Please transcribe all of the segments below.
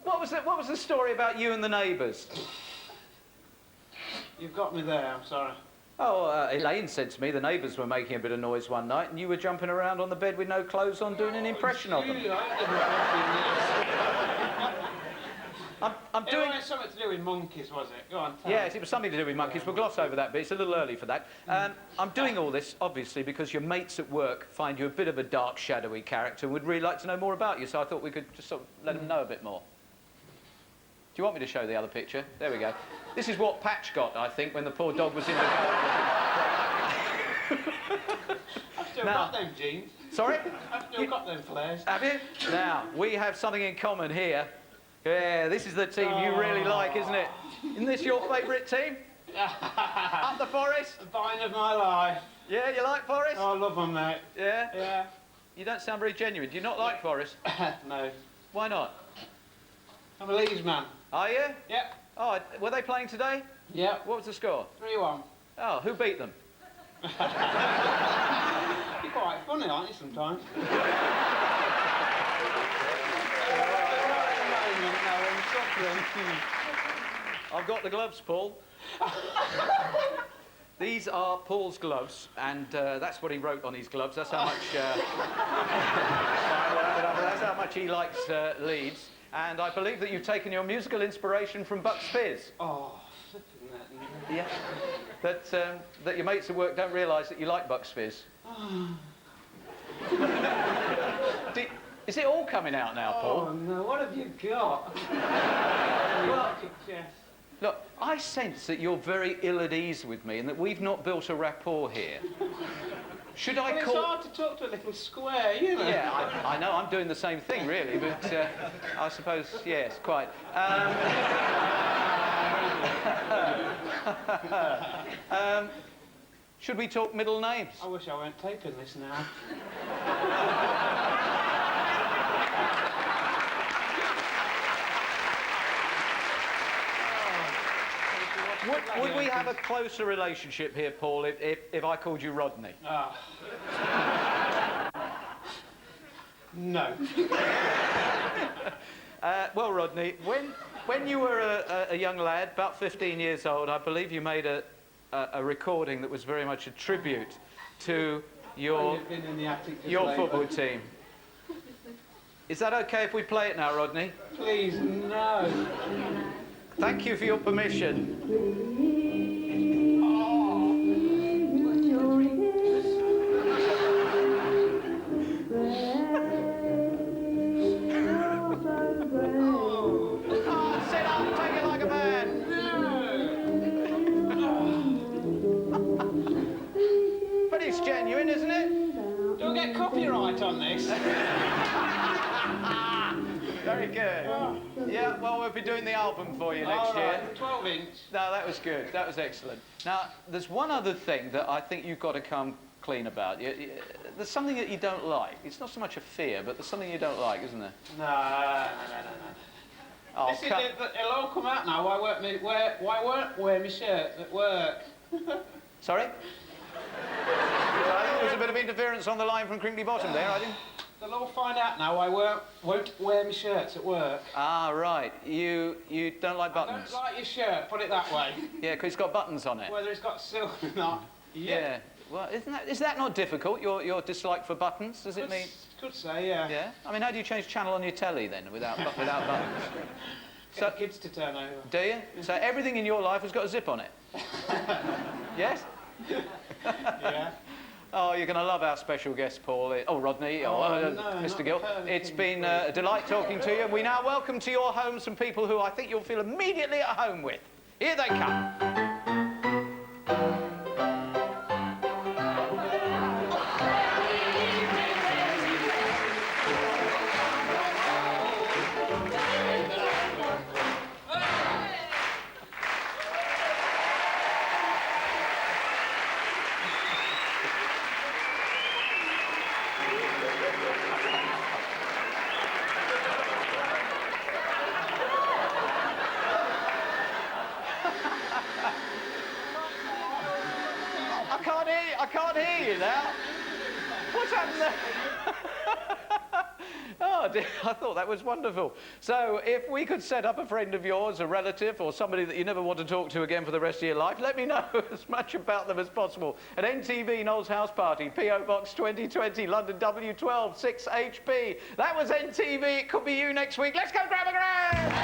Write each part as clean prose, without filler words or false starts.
What was the story about you and the neighbours? You've got me there, I'm sorry. Oh, Elaine said to me the neighbours were making a bit of noise one night and you were jumping around on the bed with no clothes on doing an impression of them. I'm doing... It was something to do with monkeys, was it? Go on, tell Yes, me. it was something to do with monkeys. We'll gloss over that bit. It's a little early for that. I'm doing all this, obviously, because your mates at work find you a bit of a dark, shadowy character and would really like to know more about you, so I thought we could just sort of let them know a bit more. Do you want me to show the other picture? There we go. This is what Patch got, I think, when the poor dog was in the garden. I've still got them jeans. Sorry? I've still got them flares. Have you? Now, we have something in common here. Yeah, this is the team you really like, isn't it? Isn't this your favourite team? Up the Forest? The vine of my life. Yeah, you like Forest? Oh, I love them, mate. Yeah? Yeah. You don't sound very genuine. Do you not like Forest? No. Why not? I'm a Leeds man. Are you? Yep. Oh, were they playing today? Yep. What was the score? 3-1. Oh, who beat them? You're quite funny, aren't you, sometimes? I've got the gloves, Paul. These are Paul's gloves, and that's what he wrote on his gloves. That's how much. That's how much he likes Leeds. And I believe that you've taken your musical inspiration from Bucks Fizz. Oh, flipping that. Yeah. That your mates at work don't realise that you like Bucks Fizz. Is it all coming out now, Paul? Oh no! What have you got? Look, I sense that you're very ill at ease with me and that we've not built a rapport here. Should I call... It's hard to talk to a little square, you know. Yeah, I know, I'm doing the same thing, really, but I suppose, yes, quite. Should we talk middle names? I wish I weren't taping this now. Would we have a closer relationship here, Paul, if I called you Rodney? Oh. No. Well, Rodney, when you were a young lad, about 15 years old, I believe you made a recording that was very much a tribute to your football team. Is that okay if we play it now, Rodney? Please, no. Thank you for your permission. Sit up, take it like a man. But it's genuine, isn't it? Don't get copyright on this. Very good. Yeah, well, we'll be doing the album for you next year. 12-inch. No, that was good. That was excellent. Now, there's one other thing that I think you've got to come clean about. There's something that you don't like. It's not so much a fear, but there's something you don't like, isn't there? No. Oh, it'll all come out now. Why won't wear my shirt at work? Sorry? I think there was a bit of interference on the line from Crinkly Bottom there, I think. They'll all find out now I won't wear my shirts at work. Ah, right. You don't like buttons? I don't like your shirt, put it that way. Yeah, because it's got buttons on it. Whether it's got silk or not. Yeah. Well, is that not difficult, your dislike for buttons? Does it mean... Could say, yeah. Yeah? I mean, how do you change channel on your telly, then, without buttons? Get the kids to turn over. Do you? So everything in your life has got a zip on it? Yes? Yeah. Oh, you're going to love our special guest, Paul. Rodney. Mr. Gill. It's been a delight talking to you. We now welcome to your home some people who I think you'll feel immediately at home with. Here they come. I can't hear you now. What's happened there? Oh, Oh, dear, I thought that was wonderful. So, if we could set up a friend of yours, a relative, or somebody that you never want to talk to again for the rest of your life, let me know as much about them as possible. At NTV Noel's House Party, P.O. Box 2020, London W12 6HP. That was NTV. It could be you next week. Let's go grab a grand!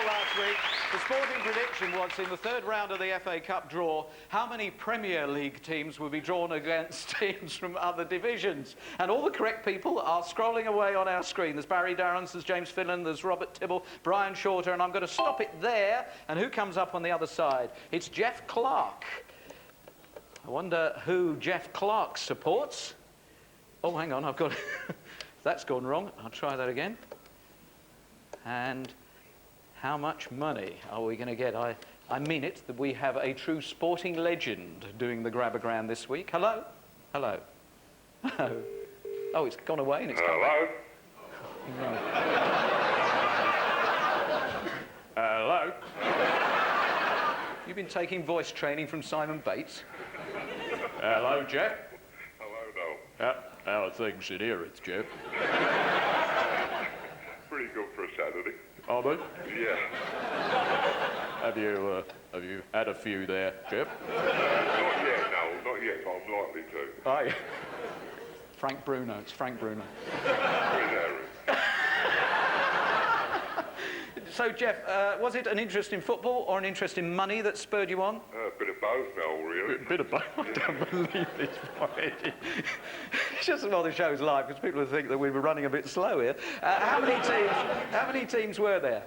Last week, the sporting prediction was in the third round of the FA Cup draw, how many Premier League teams will be drawn against teams from other divisions? And all the correct people are scrolling away on our screen. There's Barry Darrans, there's James Finlan, there's Robert Tibble, Brian Shorter, and I'm going to stop it there. And who comes up on the other side? It's Jeff Clark. I wonder who Jeff Clark supports. Oh, hang on, I've got... That's gone wrong. I'll try that again. And... how much money are we going to get? I mean it, that we have a true sporting legend doing the grab-a-grand this week. Hello? Hello? Hello? Oh, it's gone away and it's come back. Hello? You've been taking voice training from Simon Bates? Hello, Jeff? Hello, Noel. How are things in here? It's Jeff. Pretty good for a Saturday. Are they? Yeah. Have you had a few there, Jeff? Not yet, Noel. Not yet, but I'm likely to. Aye. Frank Bruno. It's Frank Bruno. Where's Aaron? So, Jeff, was it an interest in football or an interest in money that spurred you on? A bit of both, Noel, really. Bit of both. I don't believe this, boy. It's just while the show's live, because people will think that we were running a bit slow here. How many teams were there?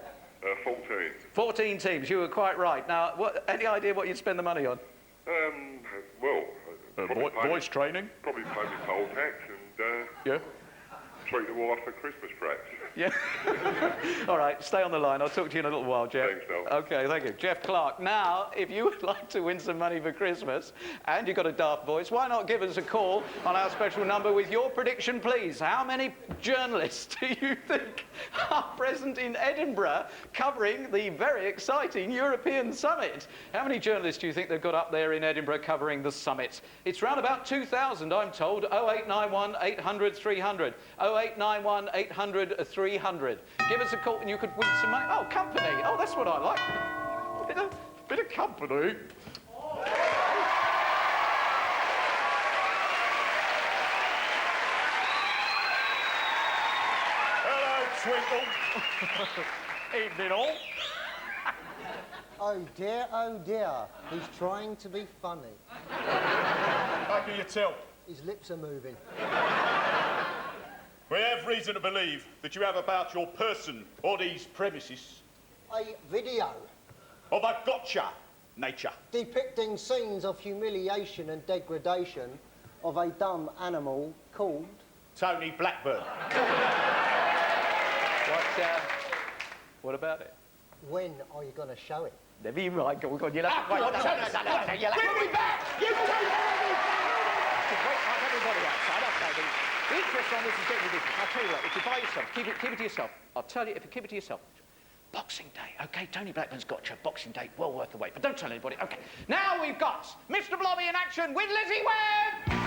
14. 14 teams. You were quite right. Now, any idea what you'd spend the money on? Well... voice training? Probably pay my poll tax and... Yeah? treat the wife for Christmas, perhaps. Yeah. All right, stay on the line. I'll talk to you in a little while, Jeff. Thanks, Noel. OK, thank you. Jeff Clark. Now, if you would like to win some money for Christmas and you've got a daft voice, why not give us a call on our special number with your prediction, please? How many journalists do you think are present in Edinburgh covering the very exciting European summit? How many journalists do you think they've got up there in Edinburgh covering the summit? It's round about 2,000, I'm told. 0891 800 300. 0891 800 300. Give us a call and you could win some money. Oh, company. Oh, that's what I like. Bit of company. Hello, Twinkle. Evening all. Oh dear, he's trying to be funny. How can you tell? His lips are moving. We have reason to believe that you have about your person or these premises A video of a gotcha nature. depicting scenes of humiliation and degradation of a dumb animal called... Tony Blackburn. What about it? When are you going to show it? Never you mind. Go on, you'll have to wait. Give me back! Give me Wait, everybody outside. Okay, the interest on this is getting ridiculous. I'll tell you what, if you buy yourself, keep it to yourself. I'll tell you, if you keep it to yourself. Boxing Day, OK? Tony Blackburn's gotcha. Boxing Day, well worth the wait. But don't tell anybody. OK. Now we've got Mr. Blobby in action with Lizzie Webb!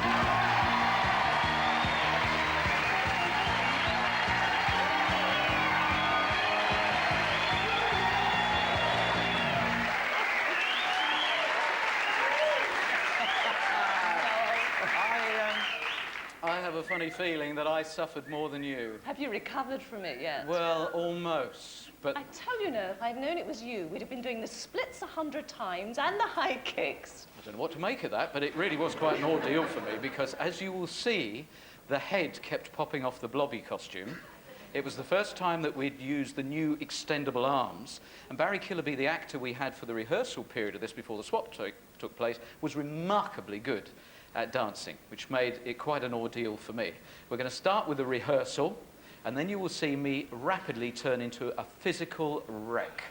I have a funny feeling that I suffered more than you. Have you recovered from it yet? Well, almost, but... I tell you, Noel, if I'd known it was you, we'd have been doing the splits 100 times and the high kicks. I don't know what to make of that, but it really was quite an ordeal for me because, as you will see, the head kept popping off the Blobby costume. It was the first time that we'd used the new extendable arms, and Barry Killerby, the actor we had for the rehearsal period of this before the swap took place, was remarkably good at dancing, which made it quite an ordeal for me. We're going to start with the rehearsal, and then you will see me rapidly turn into a physical wreck.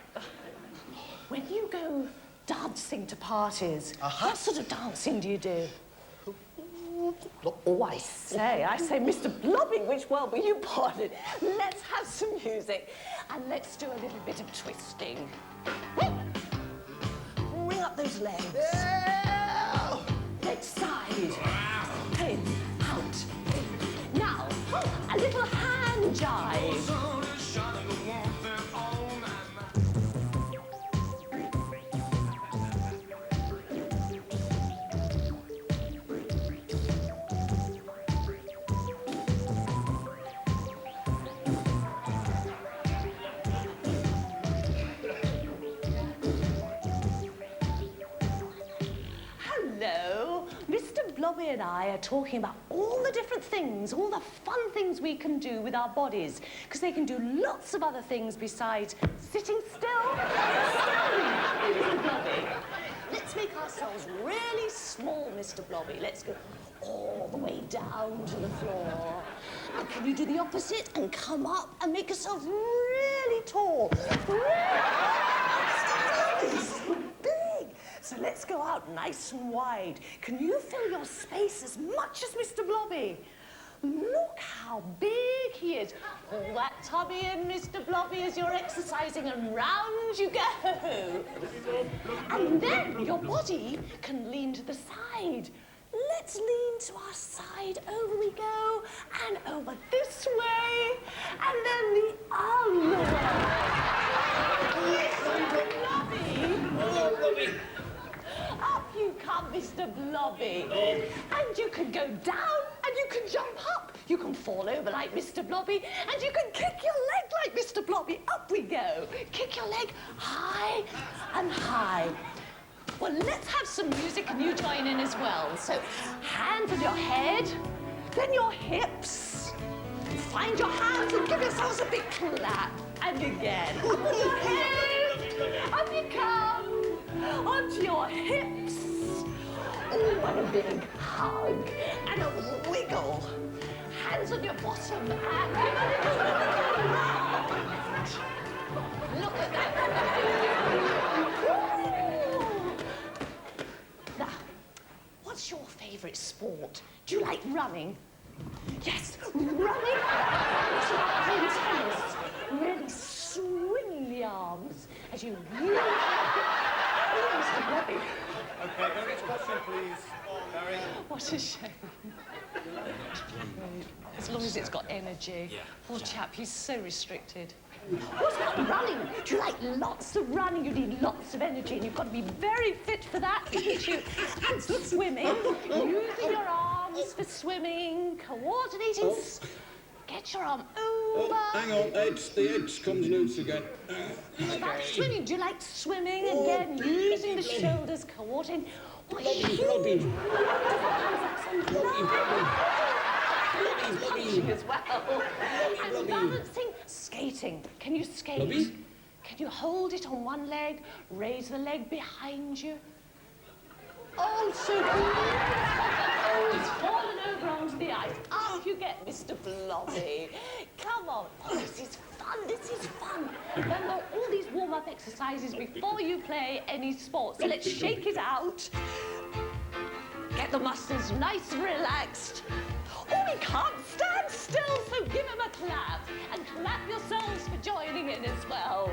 When you go dancing to parties, what sort of dancing do you do? Oh, I say, Mr. Blobby, which world were you born in? Let's have some music, and let's do a little bit of twisting. Bring up those legs. There and jive. Hello, Mr. Blobby and I are talking about all the different things, all the fun things we can do with our bodies, because they can do lots of other things besides sitting still. Mr. Blobby, let's make ourselves really small, Mr. Blobby. Let's go all the way down to the floor. And can you do the opposite and come up and make yourself really tall? So big. So let's go out nice and wide. Can you fill your space as much as Mr. Blobby? Look how big he is. Pull that tummy in, Mr. Blobby, as you're exercising, and round you go. And then your body can lean to the side. Let's lean to our side. Over we go, and over this way, and then the other way. Mr. Blobby. Up you come, Mr. Blobby. And you can go down, and you can jump up. You can fall over like Mr. Blobby, and you can kick your leg like Mr. Blobby. Up we go. Kick your leg high and high. Well, let's have some music and you join in as well. So, hands on your head, then your hips. Find your hands and give yourselves a big clap. And again. Up on your head, up you come. Onto your hips. Oh, and a big hug. And a wiggle. Hands on your bottom and give a little round. Look at that. Now, what's your favourite sport? Do you like running? Yes, running. It's like playing tennis. Really swing the arms as you really... Oh, Mr. Blobby. Okay, next question, please. Barry. What a shame. As long as it's got energy. Yeah. Poor chap, he's so restricted. What about running? Do you like lots of running? You need lots of energy, and you've got to be very fit for that, haven't you? And swimming, using your arms for swimming, coordinating. Get your arm over. Oh, hang on, the edge comes loose again. What about swimming? Do you like swimming again? Using the shoulders, coordinating. What a huge punching as well. And balancing, skating. Can you skate? Blobby? Can you hold it on one leg, raise the leg behind you? Oh, so good. Oh, it's fallen over onto the ice. Up you get, Mr. Blobby. Come on. Oh, this is fun. This is fun. Remember all these warm-up exercises before you play any sport. So let's shake it out. Get the muscles nice and relaxed. Oh, he can't stand still, so give him a clap. And clap yourselves for joining in as well.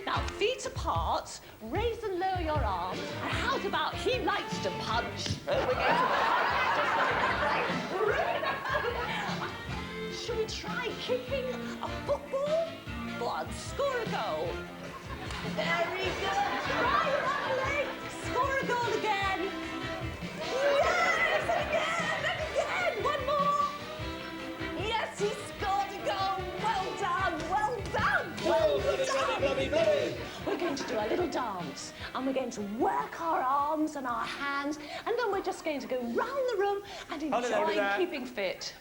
Now, feet apart, raise and lower your arms. And how about he likes to punch? So we're going to punch just like that. Shall we try kicking a football? Go on, score a goal. Very good. Try that leg. Score a goal again. Yes, and again, and again. One more. Yes, he scored a goal. Well done, well done, well done. We're going to do a little dance, and we're going to work our arms and our hands, and then we're just going to go round the room and enjoy keeping fit.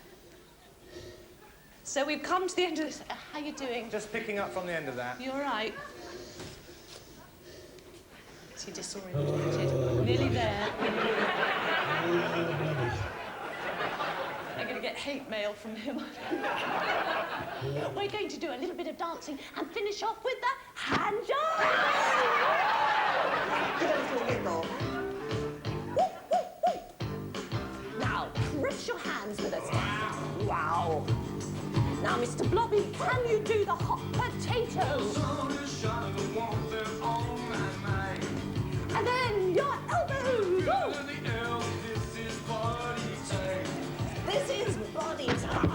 So we've come to the end of this. How you doing? Just picking up from the end of that. You all right? Is he disoriented? Nearly there. I'm going to get hate mail from him. We're going to do a little bit of dancing and finish off with the hand job. Now, press your hands with us. Wow. Now, Mr. Blobby, can you do the hot potatoes? And then your elbows. Oh. This is body time.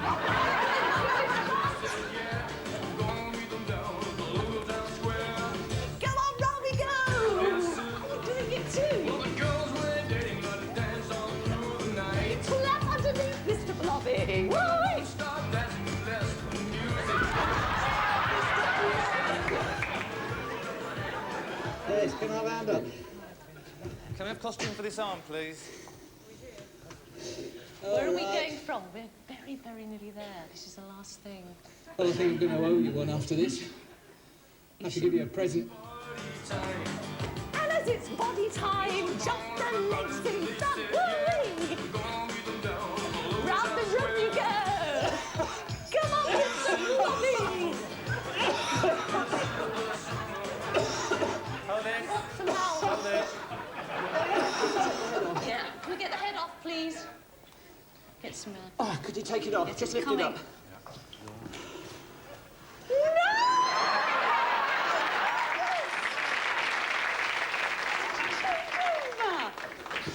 Can I have a hand up? Can I have costume for this arm, please? Where are we going from? We're very, very nearly there. This is the last thing. Well, I think I'm going to owe you one after this. I have to give you a present. And as it's body time, jump the legs to start pulling. Round the room you go. Come on, Mr. Blobby. Hold it. Some help. Hold it. Yeah. Can we get the head off, please? Get some. Oh, could you take it off? It's Just lift coming. it up.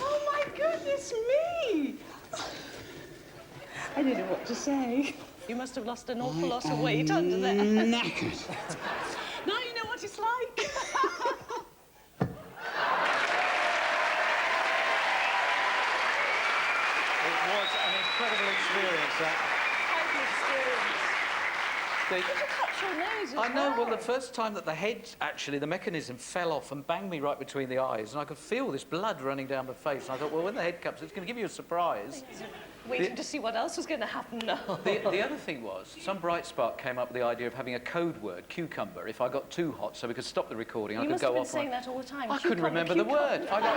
Oh my goodness me! I didn't know what to say. You must have lost an awful lot of weight under there. Knackered. Now you know what it's like. It was an incredible experience, that. Did you cut your nose as I know, well, the well? first time that the head, actually, the mechanism fell off and banged me right between the eyes, and I could feel this blood running down my face, and I thought, well, when the head comes, it's going to give you a surprise. Waiting to see what else was going to happen now. The other thing was, some bright spark came up with the idea of having a code word, cucumber, if I got too hot, so we could stop the recording. You I could must go have been off. saying that all the time. I couldn't remember the word. Cucumber.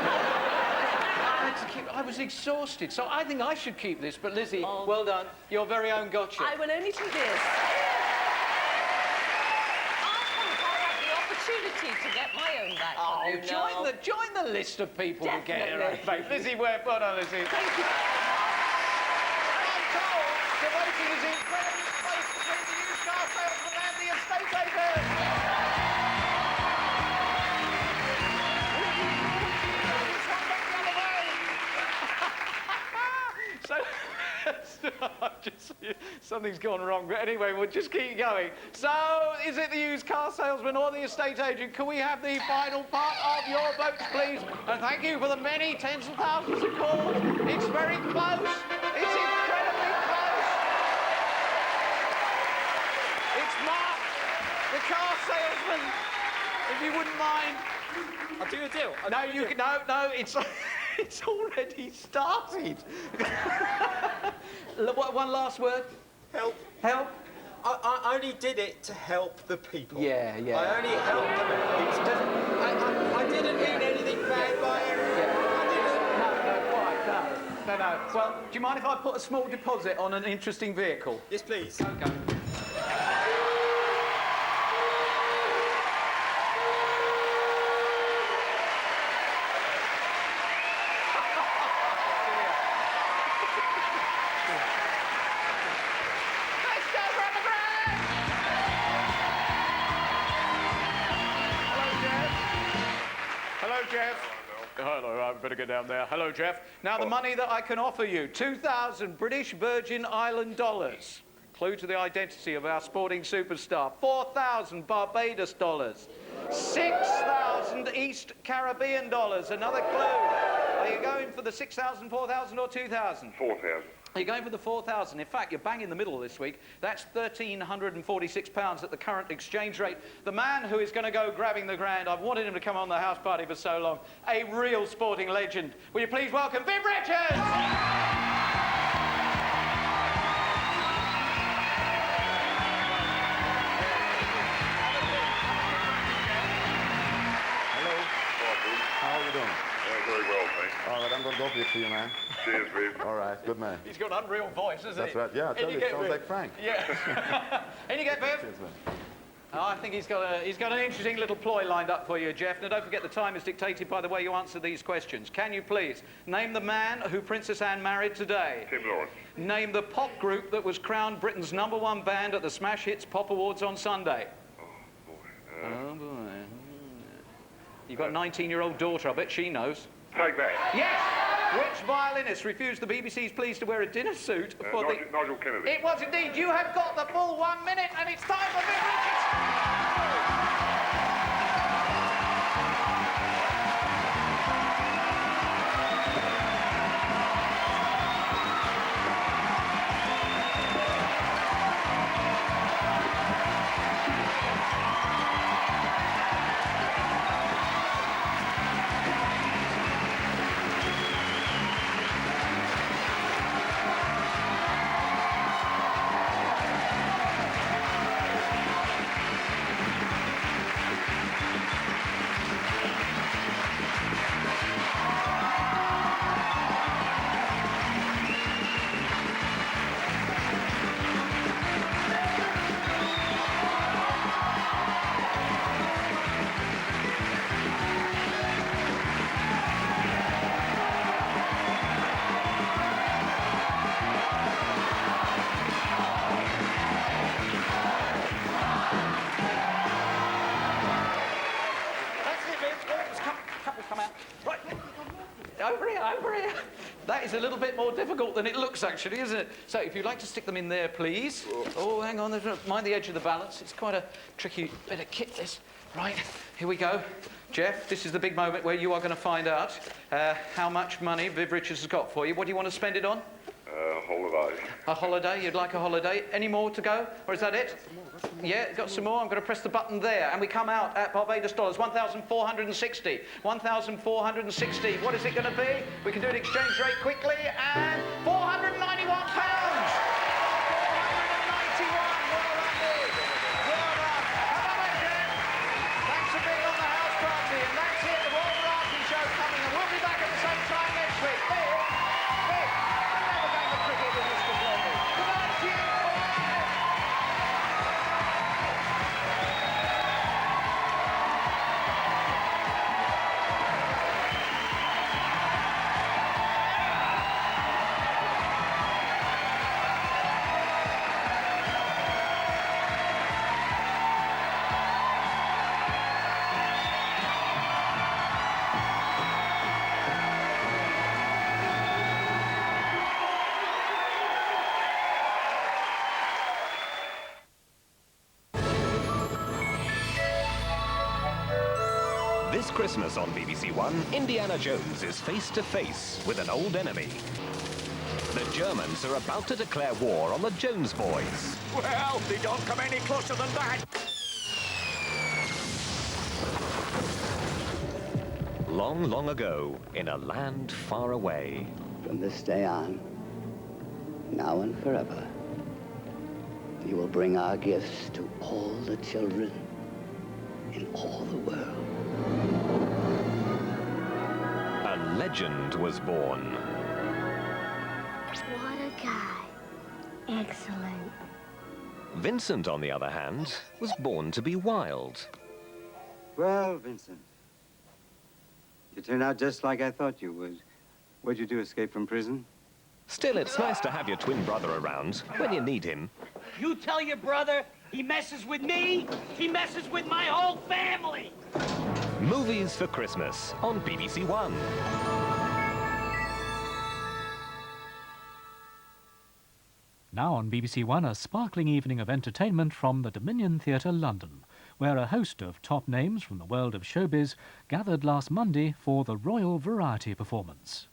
I was exhausted, so I think I should keep this. But Lizzie, Oh. well done. Your very own gotcha. I will only do this. I'll have the opportunity to get my own back. Oh, you know. join the list of people who get it Definitely. right back. Lizzie Webb, well done, Lizzie. Thank you. I'm told the voting is incredibly close between the used car salesman and the estate agent. Which one went the other way? So, something's gone wrong. But anyway, we'll just keep going. So, is it the used car salesman or the estate agent? Can we have the final part of your votes, please? And thank you for the many tens of thousands of calls. It's very close. It's incredibly close. It's Mark, the car salesman. If you wouldn't mind. I'll do a deal. No, it's it's already started. One last word. Help. Help. I only did it to help the people. Yeah. I only helped them. I didn't mean anything bad by it. No. Well, do you mind if I put a small deposit on an interesting vehicle? Yes, please. Okay. Let's go for the grand! Hello, Jeff. Hello, I better get down there. Hello, Jeff. Now, the money that I can offer you, 2,000 British Virgin Island dollars. Clue to the identity of our sporting superstar. 4,000 Barbados dollars. 6,000 East Caribbean dollars. Another clue. Are you going for the 6,000, 4,000 or 2,000? 4,000. You're going for the 4,000. In fact, you're bang in the middle this week. That's £1,346 at the current exchange rate. The man who is going to go grabbing the grand, I've wanted him to come on the house party for so long. A real sporting legend. Will you please welcome Viv Richards? How are you doing? Very well, thanks. All right, I'm going to go for you for you, man. Cheers, Viv. All right, good man. He's got an unreal voice, hasn't That's he? right. Yeah, I tell you, it sounds like Frank. Yeah. In you get, Viv. Cheers, man. Oh, I think he's got an interesting little ploy lined up for you, Jeff. Now, don't forget the time is dictated by the way you answer these questions. Can you please name the man who Princess Anne married today? Tim Lawrence. Name the pop group that was crowned Britain's #1 band at the Smash Hits Pop Awards on Sunday. Oh, boy. You've got a 19-year-old daughter. I bet she knows. Take that. Yes! Which violinist refused the BBC's pleas to wear a dinner suit for the... Nigel Kennedy. It was indeed. You have got the full 1 minute, and it's time for Viv Richards. over here, over here. That is a little bit more difficult than it looks, actually, isn't it? So if you'd like to stick them in there, please. Oh, hang on, mind the edge of the balance. It's quite a tricky bit of kit, this. Right, here we go. Jeff, this is the big moment where you are going to find out how much money Viv Richards has got for you. What do you want to spend it on? Holiday. A holiday? You'd like a holiday? Any more to go? Or is that it? Yeah, got some more. I'm going to press the button there. And we come out at Barbados dollars, 1,460. 1,460. What is it going to be? We can do an exchange rate quickly. And 491 pounds! 491. Well done, Viv. Well done. Come on, Jeff. Thanks for being on the house party. And that's it. The Royal Variety Show coming. And we'll be back at the same time next week. Viv, Viv, have a game of cricket with Mr. Blobby. Good night to you. Bye. This Christmas on BBC One, Indiana Jones is face to face with an old enemy. The Germans are about to declare war on the Jones boys. Well, they don't come any closer than that. Long, long ago, in a land far away. From this day on, now and forever, we will bring our gifts to all the children in all the world. A legend was born. What a guy. Excellent. Vincent, on the other hand, was born to be wild. Well, Vincent, you turned out just like I thought you would. What'd you do, escape from prison? Still, it's nice to have your twin brother around when you need him. You tell your brother he messes with me, he messes with my whole family. Movies for Christmas on BBC One. Now on BBC One, a sparkling evening of entertainment from the Dominion Theatre, London, where a host of top names from the world of showbiz gathered last Monday for the Royal Variety performance.